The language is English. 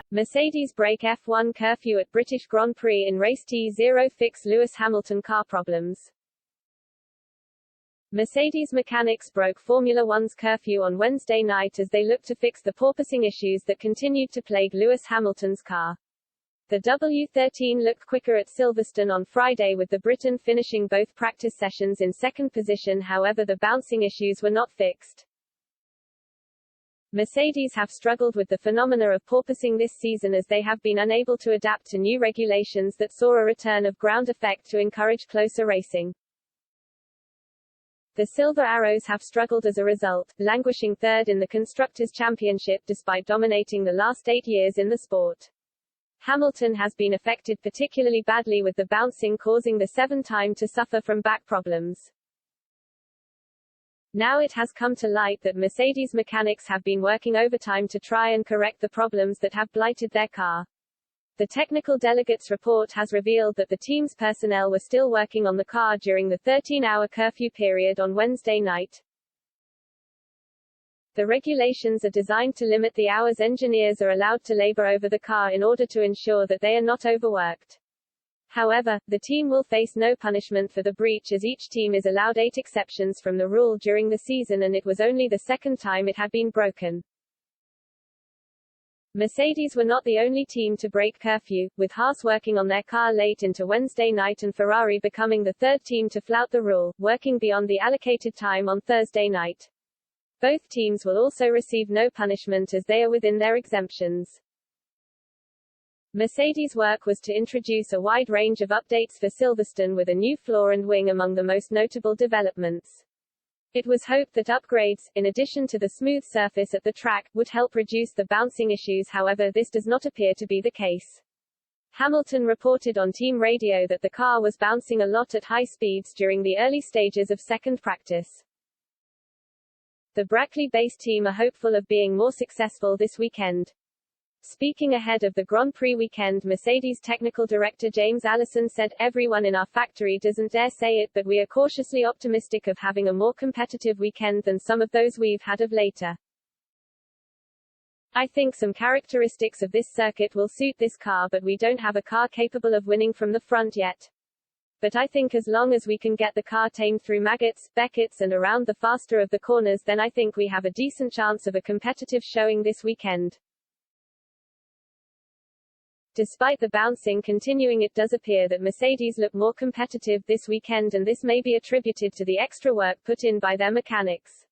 Mercedes break F1 curfew at British Grand Prix in race T0 fix Lewis Hamilton car problems. Mercedes mechanics broke Formula One's curfew on Wednesday night as they looked to fix the porpoising issues that continued to plague Lewis Hamilton's car. The W13 looked quicker at Silverstone on Friday, with the Briton finishing both practice sessions in second position. However, the bouncing issues were not fixed. Mercedes have struggled with the phenomena of porpoising this season as they have been unable to adapt to new regulations that saw a return of ground effect to encourage closer racing. The Silver Arrows have struggled as a result, languishing third in the Constructors' Championship despite dominating the last 8 years in the sport. Hamilton has been affected particularly badly, with the bouncing causing the seven-time to suffer from back problems. Now it has come to light that Mercedes mechanics have been working overtime to try and correct the problems that have blighted their car. The technical delegates report has revealed that the team's personnel were still working on the car during the 13-hour curfew period on Wednesday night. The regulations are designed to limit the hours engineers are allowed to labor over the car in order to ensure that they are not overworked. However, the team will face no punishment for the breach as each team is allowed 8 exceptions from the rule during the season, and it was only the second time it had been broken. Mercedes were not the only team to break curfew, with Haas working on their car late into Wednesday night and Ferrari becoming the third team to flout the rule, working beyond the allocated time on Thursday night. Both teams will also receive no punishment as they are within their exemptions. Mercedes' work was to introduce a wide range of updates for Silverstone, with a new floor and wing among the most notable developments. It was hoped that upgrades, in addition to the smooth surface at the track, would help reduce the bouncing issues. However, this does not appear to be the case. Hamilton reported on team radio that the car was bouncing a lot at high speeds during the early stages of second practice. The Brackley-based team are hopeful of being more successful this weekend. Speaking ahead of the Grand Prix weekend, Mercedes technical director James Allison said, "Everyone in our factory doesn't dare say it, but we are cautiously optimistic of having a more competitive weekend than some of those we've had of later. I think some characteristics of this circuit will suit this car, but we don't have a car capable of winning from the front yet. But I think as long as we can get the car tamed through maggots, beckets and around the faster of the corners, then I think we have a decent chance of a competitive showing this weekend." Despite the bouncing continuing, it does appear that Mercedes look more competitive this weekend, and this may be attributed to the extra work put in by their mechanics.